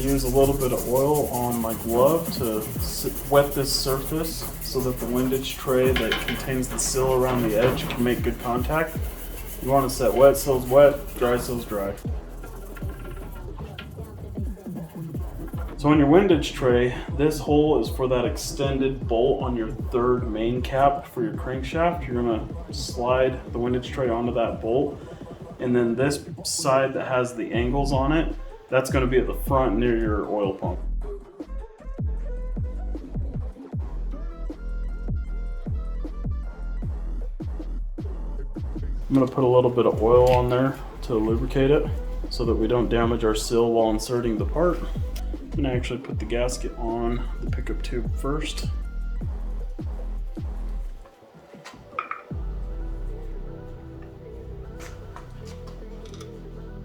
to use a little bit of oil on my glove to wet this surface so that the windage tray that contains the sill around the edge can make good contact. You want to set wet sills wet, dry sills dry. So on your windage tray, this hole is for that extended bolt on your third main cap for your crankshaft. You're gonna slide the windage tray onto that bolt. And then this side that has the angles on it, that's gonna be at the front near your oil pump. I'm gonna put a little bit of oil on there to lubricate it so that we don't damage our sill while inserting the part. I'm gonna actually put the gasket on the pickup tube first.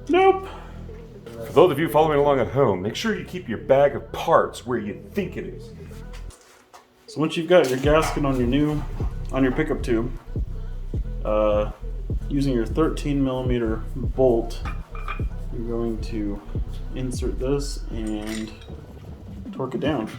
Nope. For those of you following along at home, make sure you keep your bag of parts where you think it is. So once you've got your gasket on your pickup tube, using your 13mm bolt, you're going to insert this and torque it down.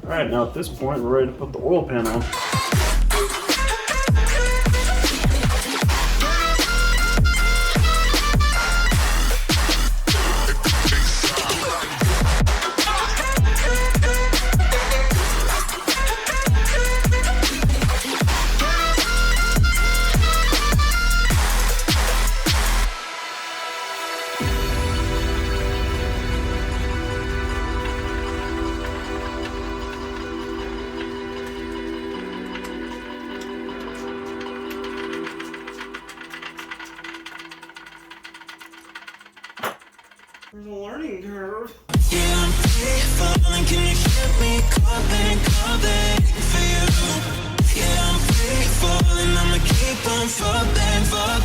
All right, now at this point, we're ready to put the oil pan on. There's a learning curve. Yeah, I'm free falling. Can you hear me calling for you? Yeah, I'm free falling. I'ma keep on falling.